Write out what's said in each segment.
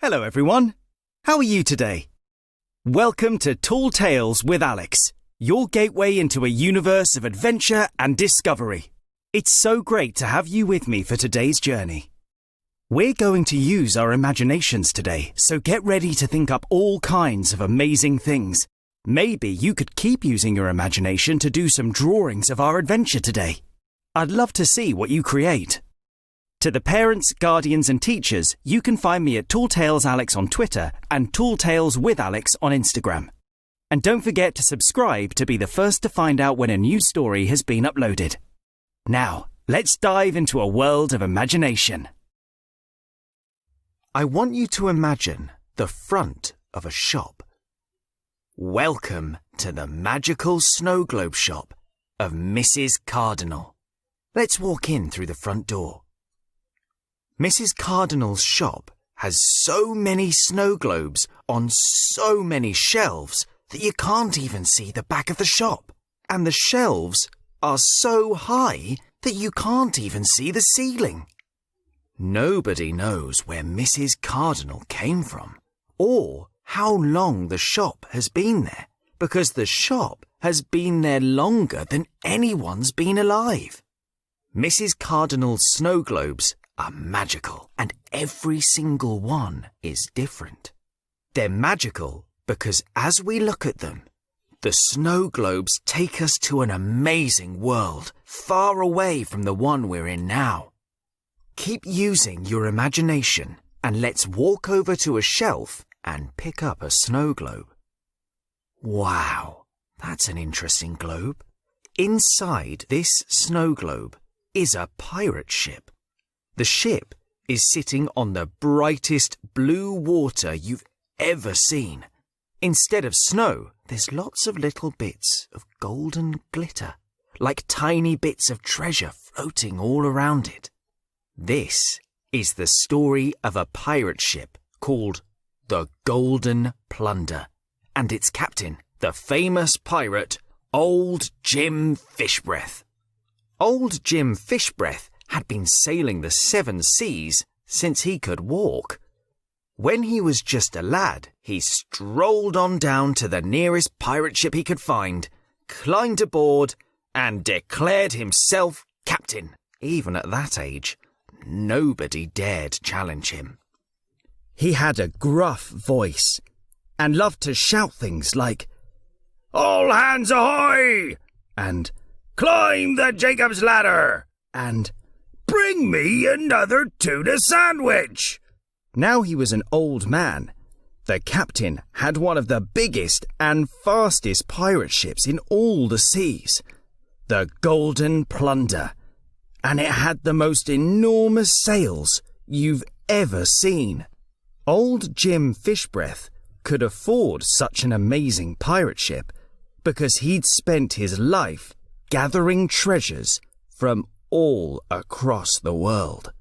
Hello everyone, how are you today? Welcome to Tall Tales with Alex, your gateway into a universe of adventure and discovery. It's so great to have you with me for today's journey. We're going to use our imaginations today, so get ready to think up all kinds of amazing things. Maybe you could keep using your imagination to do some drawings of our adventure today. I'd love to see what you create. To the parents, guardians and teachers, you can find me at Tall Tales Alex on Twitter and Tall Tales with Alex on Instagram. And don't forget to subscribe to be the first to find out when a new story has been uploaded. Now, let's dive into a world of imagination. I want you to imagine the front of a shop. Welcome to the magical snow globe shop of Mrs Cardinal. Let's walk in through the front door. Mrs Cardinal's shop has so many snow globes on so many shelves that you can't even see the back of the shop. And the shelves are so high that you can't even see the ceiling. Nobody knows where Mrs Cardinal came from or how long the shop has been there, because the shop has been there longer than anyone's been alive. Mrs Cardinal's snow globes are magical, and every single one is different. They're magical because as we look at them, the snow globes take us to an amazing world far away from the one we're in now. Keep using your imagination and let's walk over to a shelf and pick up a snow globe. Wow, that's an interesting globe. Inside this snow globe is a pirate ship. The ship is sitting on the brightest blue water you've ever seen. Instead of snow, there's lots of little bits of golden glitter, like tiny bits of treasure floating all around it. This is the story of a pirate ship called the Golden Plunder, and its captain, the famous pirate, Old Jim Fishbreath. Old Jim Fishbreath had been sailing the 7 seas since he could walk. When he was just a lad, he strolled on down to the nearest pirate ship he could find, climbed aboard, and declared himself captain. Even at that age, nobody dared challenge him. He had a gruff voice and loved to shout things like, "All hands ahoy!" and "Climb the Jacob's ladder!" and "Bring me another tuna sandwich." Now he was an old man. The captain had one of the biggest and fastest pirate ships in all the seas, the Golden Plunder, and it had the most enormous sails you've ever seen. Old Jim Fishbreath could afford such an amazing pirate ship because he'd spent his life gathering treasures from all across the world.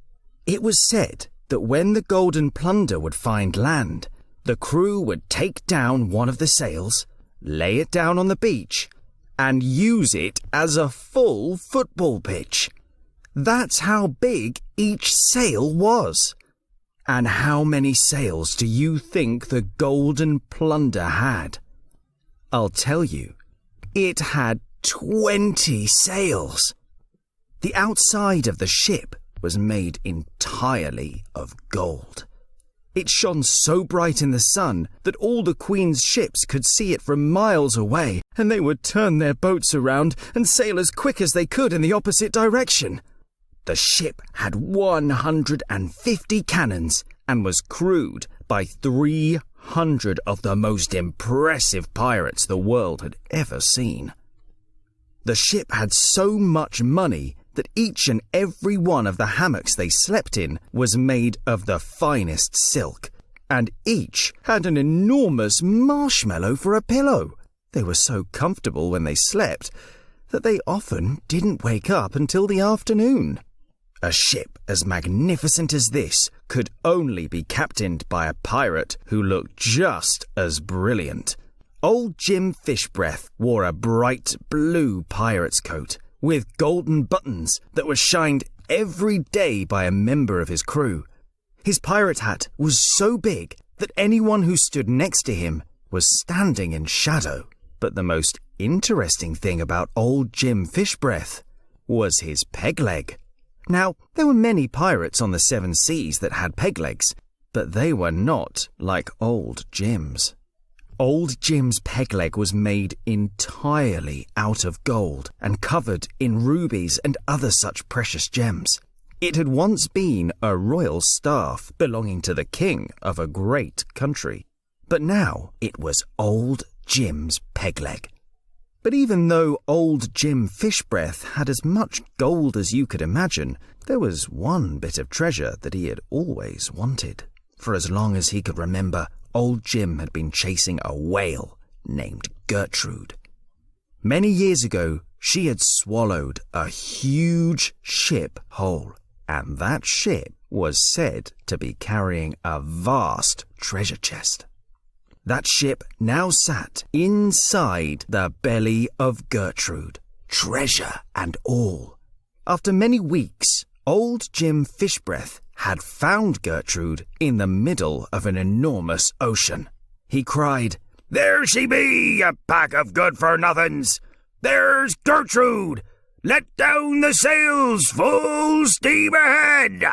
It was said that when the Golden Plunder would find land, the crew would take down one of the sails, lay it down on the beach, and use it as a full football pitch. That's how big each sail was. And how many sails do you think the Golden Plunder had? I'll tell you, it had 20 sails. The outside of the ship was made entirely of gold. It shone so bright in the sun that all the Queen's ships could see it from miles away, and they would turn their boats around and sail as quick as they could in the opposite direction. The ship had 150 cannons and was crewed by 300 of the most impressive pirates the world had ever seen. The ship had so much money that each and every one of the hammocks they slept in was made of the finest silk, and each had an enormous marshmallow for a pillow. They were so comfortable when they slept that they often didn't wake up until the afternoon. A ship as magnificent as this could only be captained by a pirate who looked just as brilliant. Old Jim Fishbreath wore a bright blue pirate's coat with golden buttons that were shined every day by a member of his crew. His pirate hat was so big that anyone who stood next to him was standing in shadow. But the most interesting thing about old Jim Fishbreath was his peg leg. Now, there were many pirates on the 7 seas that had peg legs, but they were not like old Jim's. Old Jim's peg leg was made entirely out of gold and covered in rubies and other such precious gems. It had once been a royal staff belonging to the king of a great country, but now it was old Jim's peg leg. But even though old Jim Fishbreath had as much gold as you could imagine, there was one bit of treasure that he had always wanted. For as long as he could remember, old Jim had been chasing a whale named Gertrude. Many years ago, she had swallowed a huge ship whole, and that ship was said to be carrying a vast treasure chest. That ship now sat inside the belly of Gertrude, treasure and all. After many weeks, old Jim Fishbreath had found Gertrude in the middle of an enormous ocean. He cried, "There she be, you pack of good-for-nothings! There's Gertrude! Let down the sails, full steam ahead!"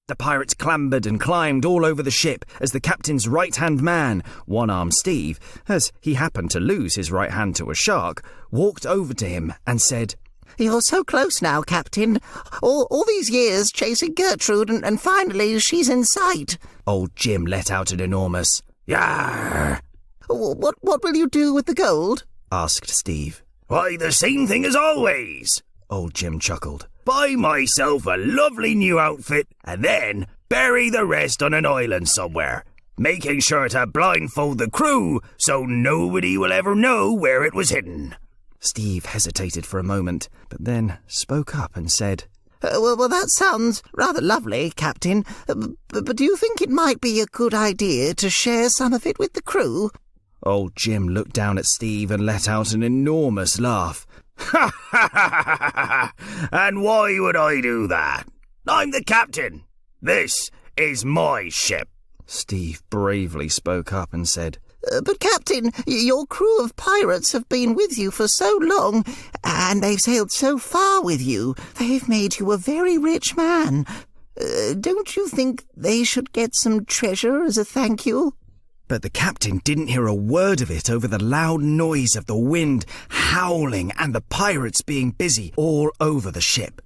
The pirates clambered and climbed all over the ship as the captain's right-hand man, One-Armed Steve, as he happened to lose his right hand to a shark, walked over to him and said, "You're so close now, Captain. All these years chasing Gertrude, and finally she's in sight." Old Jim let out an enormous "Yarr!" What will you do with the gold?" asked Steve. "Why, the same thing as always," old Jim chuckled. "Buy myself a lovely new outfit and then bury the rest on an island somewhere, making sure to blindfold the crew so nobody will ever know where it was hidden." Steve hesitated for a moment, but then spoke up and said, Well, that sounds rather lovely, Captain, but do you think it might be a good idea to share some of it with the crew?" Old Jim looked down at Steve and let out an enormous laugh. "Ha ha ha ha ha! And why would I do that? I'm the captain. This is my ship." Steve bravely spoke up and said, But, Captain, your crew of pirates have been with you for so long, and they've sailed so far with you. They've made you a very rich man. Don't you think they should get some treasure as a thank you?" But the captain didn't hear a word of it over the loud noise of the wind howling and the pirates being busy all over the ship.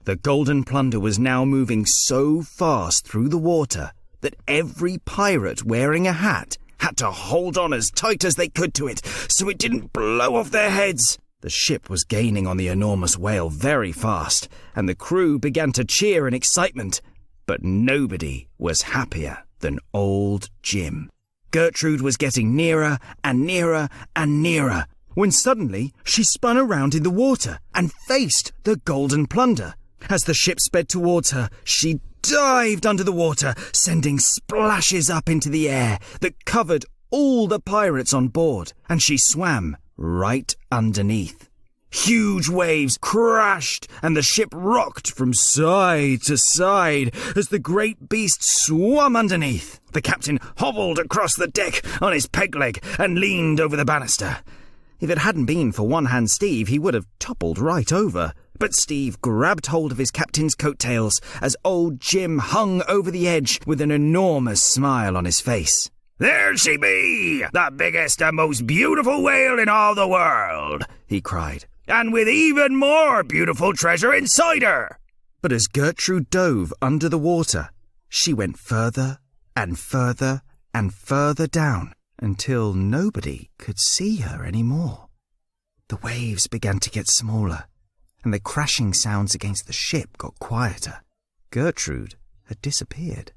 The Golden Plunder was now moving so fast through the water that every pirate wearing a hat had to hold on as tight as they could to it so it didn't blow off their heads. The ship was gaining on the enormous whale very fast, and the crew began to cheer in excitement, but nobody was happier than old Jim. Gertrude was getting nearer and nearer and nearer, when suddenly she spun around in the water and faced the Golden Plunder. As the ship sped towards her, she dived under the water, sending splashes up into the air that covered all the pirates on board, and she swam right underneath. Huge waves crashed, and the ship rocked from side to side as the great beast swam underneath. The captain hobbled across the deck on his peg leg and leaned over the banister. If it hadn't been for one-hand Steve, he would have toppled right over. But Steve grabbed hold of his captain's coattails as old Jim hung over the edge with an enormous smile on his face. "There she be, the biggest and most beautiful whale in all the world," he cried, "and with even more beautiful treasure inside her." But as Gertrude dove under the water, she went further and further and further down until nobody could see her any more. The waves began to get smaller, and the crashing sounds against the ship got quieter. Gertrude had disappeared.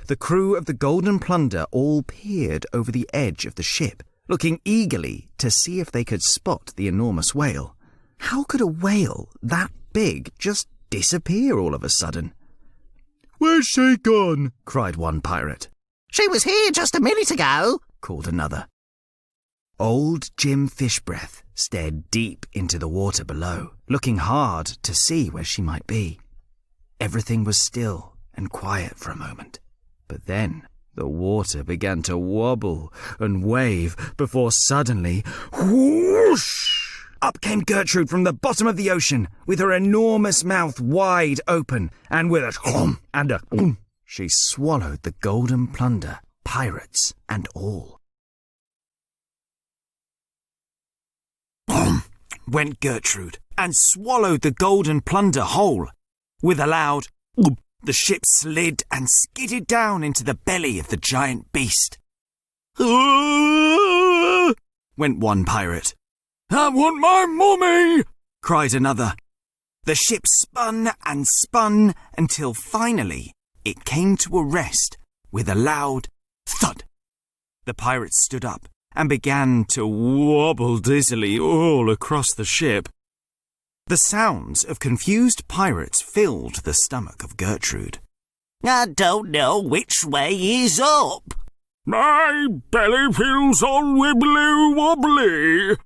The crew of the Golden Plunder all peered over the edge of the ship, looking eagerly to see if they could spot the enormous whale. How could a whale that big just disappear all of a sudden? "Where's she gone?" cried one pirate. "She was here just a minute ago," called another. Old Jim Fishbreath stared deep into the water below, looking hard to see where she might be. Everything was still and quiet for a moment. But then the water began to wobble and wave before suddenly, whoosh! Up came Gertrude from the bottom of the ocean with her enormous mouth wide open, and with a and a she swallowed the Golden Plunder, pirates and all. Went Gertrude and swallowed the Golden Plunder whole. With a loud the ship slid and skidded down into the belly of the giant beast. Went one pirate. I want my mummy! Cried another. The ship spun and spun until finally it came to a rest with a loud thud. The pirates stood up and began to wobble dizzily all across the ship. The sounds of confused pirates filled the stomach of Gertrude. I don't know which way is up. My belly feels all wibbly wobbly.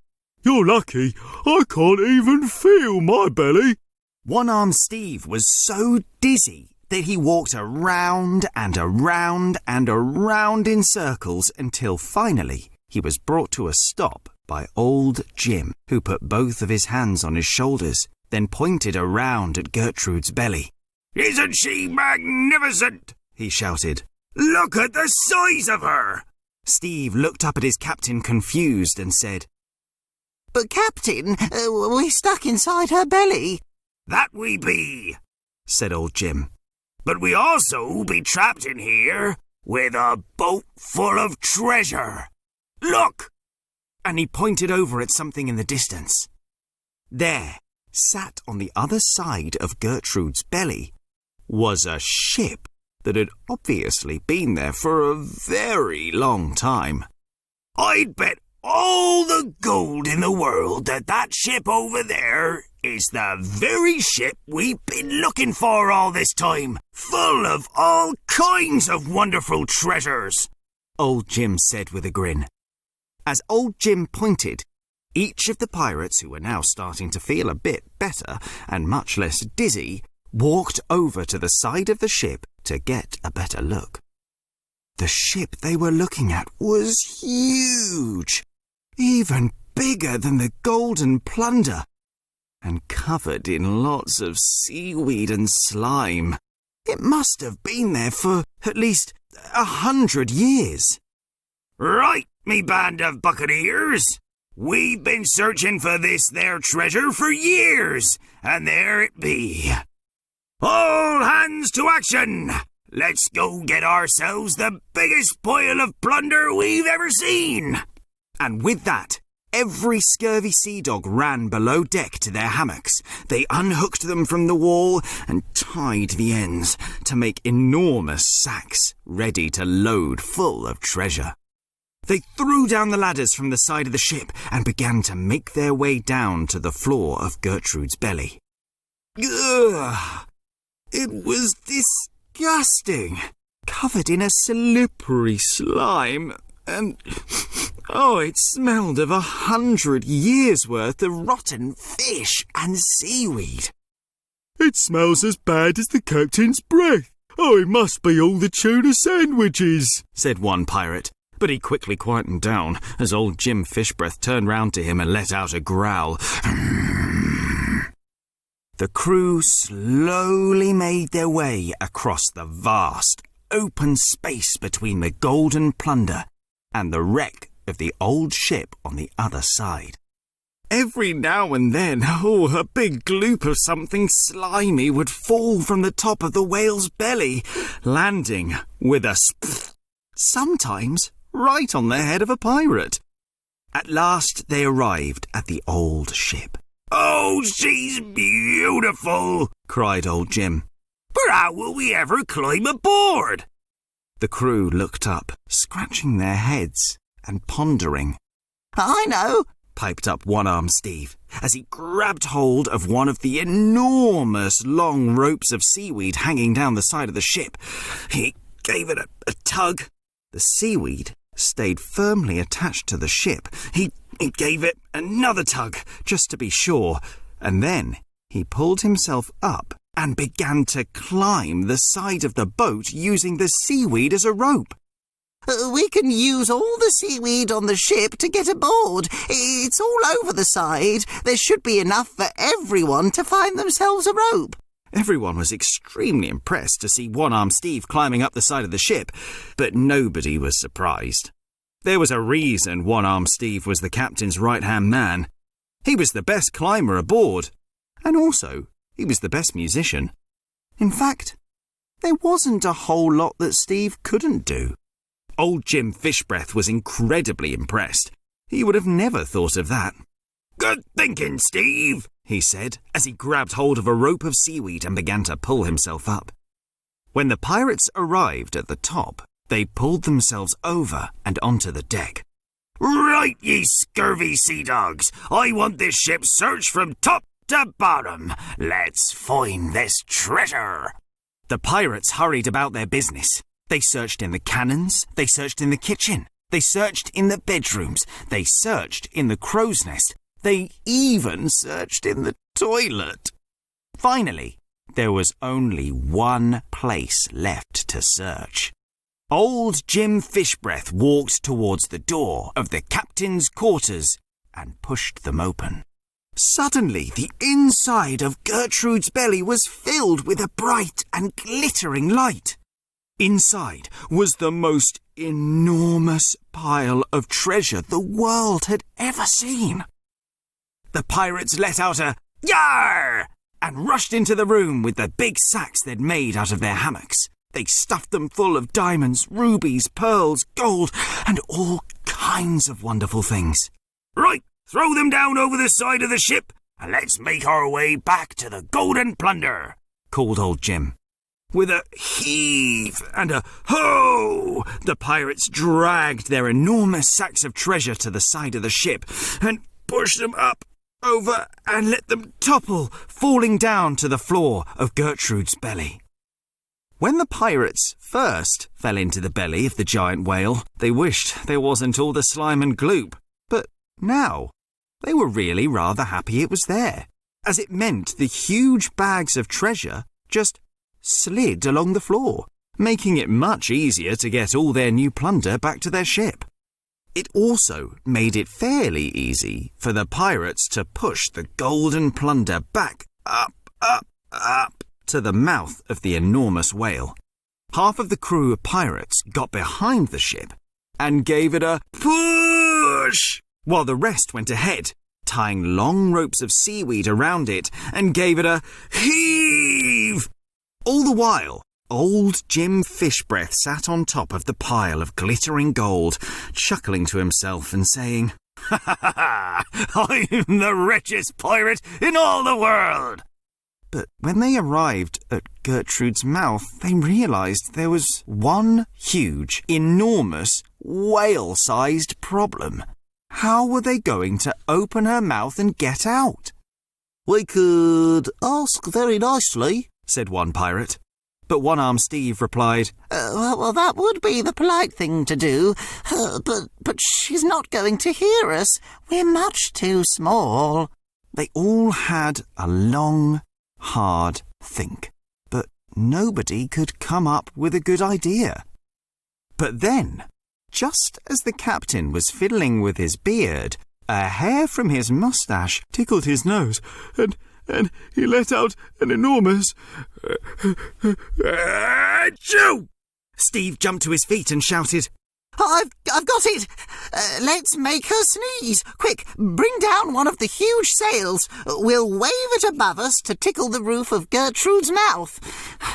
You're lucky, I can't even feel my belly. One-armed Steve was so dizzy that he walked around and around and around in circles until finally he was brought to a stop by old Jim, who put both of his hands on his shoulders, then pointed around at Gertrude's belly. Isn't she magnificent? He shouted. Look at the size of her! Steve looked up at his captain confused and said, But Captain, we're stuck inside her belly. That we be, said old Jim. But we also be trapped in here with a boat full of treasure. Look! And he pointed over at something in the distance. There, sat on the other side of Gertrude's belly, was a ship that had obviously been there for a very long time. I'd bet all the gold in the world that ship over there is the very ship we've been looking for all this time, full of all kinds of wonderful treasures, old Jim said with a grin. As old Jim pointed, each of the pirates, who were now starting to feel a bit better and much less dizzy, walked over to the side of the ship to get a better look. The ship they were looking at was huge, even bigger than the Golden Plunder, and covered in lots of seaweed and slime. It must have been there for at least 100 years. Right, me band of buccaneers. We've been searching for this there treasure for years, and there it be. All hands to action! Let's go get ourselves the biggest pile of plunder we've ever seen. And with that, every scurvy sea dog ran below deck to their hammocks. They unhooked them from the wall and tied the ends to make enormous sacks ready to load full of treasure. They threw down the ladders from the side of the ship and began to make their way down to the floor of Gertrude's belly. Ugh! It was disgusting, covered in a slippery slime, and it smelled of 100 years' worth of rotten fish and seaweed. It smells as bad as the captain's breath. Oh, it must be all the tuna sandwiches, said one pirate. But he quickly quietened down as old Jim Fishbreath turned round to him and let out a growl. The crew slowly made their way across the vast, open space between the Golden Plunder and the wreck of the old ship on the other side. Every now and then, a big gloop of something slimy would fall from the top of the whale's belly, landing with a spff, sometimes right on the head of a pirate. At last they arrived at the old ship. Oh, she's beautiful, cried old Jim. But how will we ever climb aboard? The crew looked up, scratching their heads and pondering. I know, piped up One-Armed Steve, as he grabbed hold of one of the enormous long ropes of seaweed hanging down the side of the ship. He gave it a tug. The seaweed stayed firmly attached to the ship. He gave it another tug, just to be sure, and then he pulled himself up and began to climb the side of the boat using the seaweed as a rope. We can use all the seaweed on the ship to get aboard. It's all over the side. There should be enough for everyone to find themselves a rope. Everyone was extremely impressed to see One-Armed Steve climbing up the side of the ship, but nobody was surprised. There was a reason One-Armed Steve was the captain's right-hand man. He was the best climber aboard, and also he was the best musician. In fact, there wasn't a whole lot that Steve couldn't do. Old Jim Fishbreath was incredibly impressed. He would have never thought of that. Good thinking, Steve, he said as he grabbed hold of a rope of seaweed and began to pull himself up. When the pirates arrived at the top, they pulled themselves over and onto the deck. Right, ye scurvy sea dogs. I want this ship searched from top to bottom. Let's find this treasure. The pirates hurried about their business. They searched in the cannons, they searched in the kitchen, they searched in the bedrooms, they searched in the crow's nest, they even searched in the toilet. Finally, there was only one place left to search. Old Jim Fishbreath walked towards the door of the captain's quarters and pushed them open. Suddenly, the inside of Gertrude's belly was filled with a bright and glittering light. Inside was the most enormous pile of treasure the world had ever seen. The pirates let out a "Yar!" and rushed into the room with the big sacks they'd made out of their hammocks. They stuffed them full of diamonds, rubies, pearls, gold, and all kinds of wonderful things. Right, throw them down over the side of the ship, and let's make our way back to the Golden Plunder, called old Jim. With a heave and a ho, the pirates dragged their enormous sacks of treasure to the side of the ship and pushed them up, over, and let them topple, falling down to the floor of Gertrude's belly. When the pirates first fell into the belly of the giant whale, they wished there wasn't all the slime and gloop, but now they were really rather happy it was there, as it meant the huge bags of treasure just slid along the floor, making it much easier to get all their new plunder back to their ship. It also made it fairly easy for the pirates to push the Golden Plunder back up to the mouth of the enormous whale. Half of the crew of pirates got behind the ship and gave it a push, while the rest went ahead, tying long ropes of seaweed around it and gave it a heave. All the while, old Jim Fishbreath sat on top of the pile of glittering gold, chuckling to himself and saying, "Ha ha ha! I'm the richest pirate in all the world!" But when they arrived at Gertrude's mouth, they realised there was one huge, enormous, whale-sized problem. How were they going to open her mouth and get out? "We could ask very nicely," said one pirate. But One-Armed Steve replied, well, that would be the polite thing to do, but she's not going to hear us. We're much too small." They all had a long, hard think, but nobody could come up with a good idea. But then, just as the captain was fiddling with his beard, a hair from his moustache tickled his nose, and he let out an enormous achoo! Steve jumped to his feet and shouted, I've got it! Let's make her sneeze! Quick, bring down one of the huge sails. We'll wave it above us to tickle the roof of Gertrude's mouth.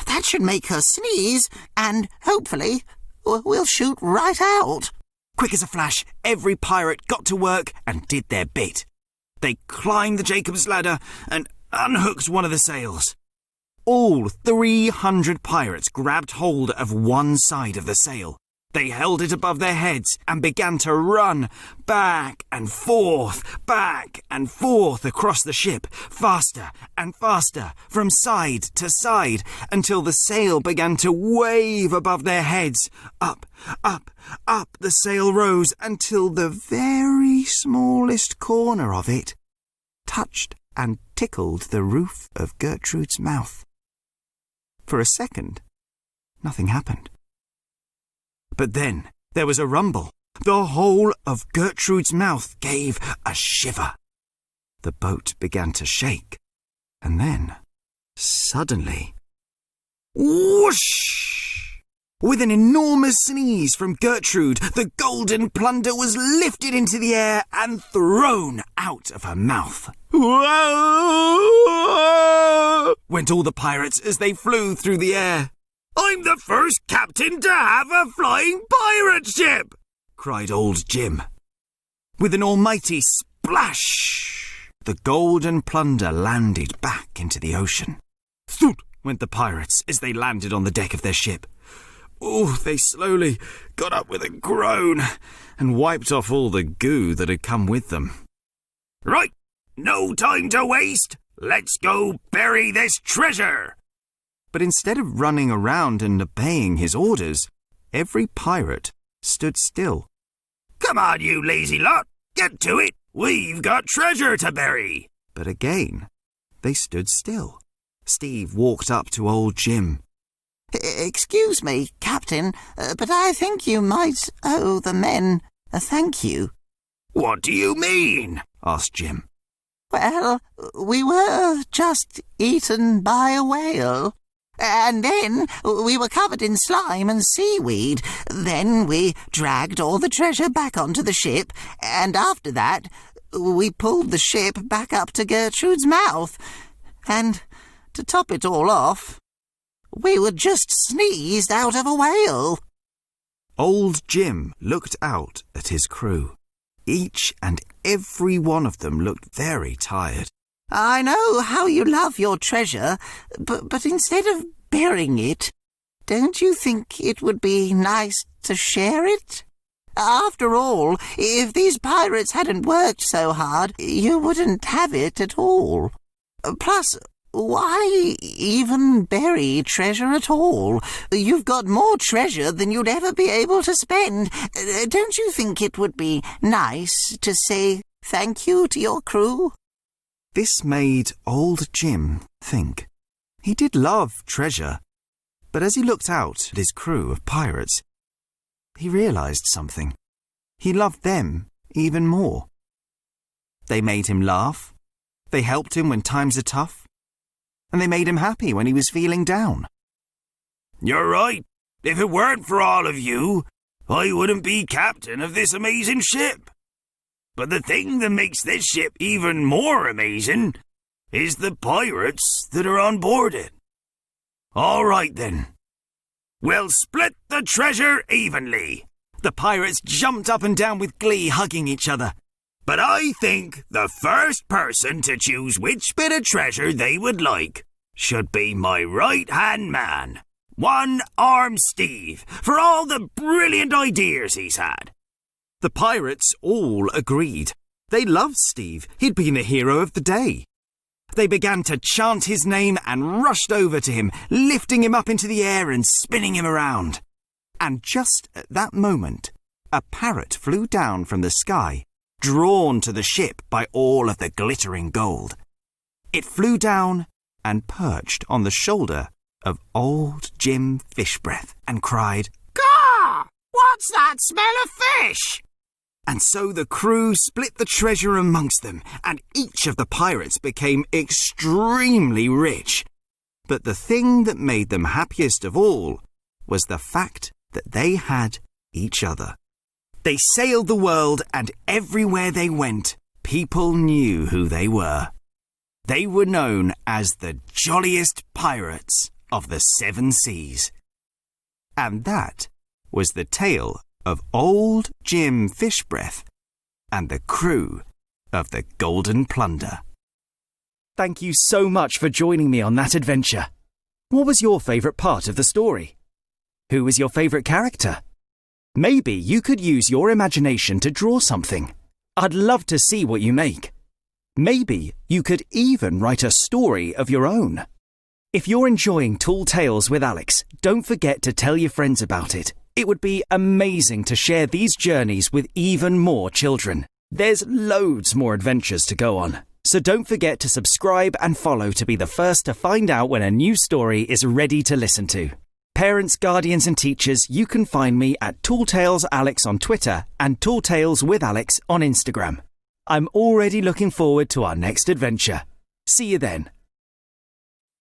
That should make her sneeze, and hopefully we'll shoot right out." Quick as a flash, every pirate got to work and did their bit. They climbed the Jacob's ladder and unhooked one of the sails. All 300 pirates grabbed hold of one side of the sail. They held it above their heads and began to run back and forth across the ship, faster and faster, from side to side, until the sail began to wave above their heads. Up the sail rose until the very smallest corner of it touched and tickled the roof of Gertrude's mouth. For a second, nothing happened. But then there was a rumble. The whole of Gertrude's mouth gave a shiver. The boat began to shake, and then, suddenly, whoosh! With an enormous sneeze from Gertrude, the Golden Plunder was lifted into the air and thrown out of her mouth. Whoa! Went all the pirates as they flew through the air. I'm the first captain to have a flying pirate ship! Cried old Jim. With an almighty splash, the Golden Plunder landed back into the ocean. Thud! Went the pirates as they landed on the deck of their ship. Oh, they slowly got up with a groan and wiped off all the goo that had come with them. Right, no time to waste. Let's go bury this treasure. But instead of running around and obeying his orders, every pirate stood still. Come on, you lazy lot. Get to it. We've got treasure to bury. But again, they stood still. Steve walked up to old Jim. Excuse me, Captain, but I think you might owe the men a thank you. What do you mean? Asked Jim. Well, we were just eaten by a whale. And then we were covered in slime and seaweed. Then we dragged all the treasure back onto the ship, and after that we pulled the ship back up to Gertrude's mouth. And to top it all off, we were just sneezed out of a whale. Old Jim looked out at his crew. Each and every one of them looked very tired. I know how you love your treasure, but instead of burying it, don't you think it would be nice to share it? After all, if these pirates hadn't worked so hard, you wouldn't have it at all. Plus, why even bury treasure at all? You've got more treasure than you'd ever be able to spend. Don't you think it would be nice to say thank you to your crew? This made old Jim think. He did love treasure, but as he looked out at his crew of pirates, he realized something. He loved them even more. They made him laugh. They helped him when times are tough. And they made him happy when he was feeling down. You're right. If it weren't for all of you, I wouldn't be captain of this amazing ship. But the thing that makes this ship even more amazing is the pirates that are on board it. All right, then. We'll split the treasure evenly. The pirates jumped up and down with glee, hugging each other. But I think the first person to choose which bit of treasure they would like should be my right-hand man, One-Armed Steve, for all the brilliant ideas he's had. The pirates all agreed. They loved Steve. He'd been the hero of the day. They began to chant his name and rushed over to him, lifting him up into the air and spinning him around. And just at that moment, a parrot flew down from the sky, drawn to the ship by all of the glittering gold. It flew down and perched on the shoulder of old Jim Fishbreath and cried, "Caw! What's that smell of fish?" And so the crew split the treasure amongst them, and each of the pirates became extremely rich. But the thing that made them happiest of all was the fact that they had each other. They sailed the world, and everywhere they went, people knew who they were. They were known as the jolliest pirates of the 7 seas. And that was the tale of old Jim Fishbreath and the crew of the Golden Plunder. Thank you so much for joining me on that adventure. What was your favourite part of the story? Who was your favourite character? Maybe you could use your imagination to draw something. I'd love to see what you make. Maybe you could even write a story of your own. If you're enjoying Tall Tales with Alex, don't forget to tell your friends about it. It would be amazing to share these journeys with even more children. There's loads more adventures to go on. So don't forget to subscribe and follow to be the first to find out when a new story is ready to listen to. Parents, guardians and teachers, you can find me at TallTalesAlex on Twitter and TallTalesWithAlex on Instagram. I'm already looking forward to our next adventure. See you then.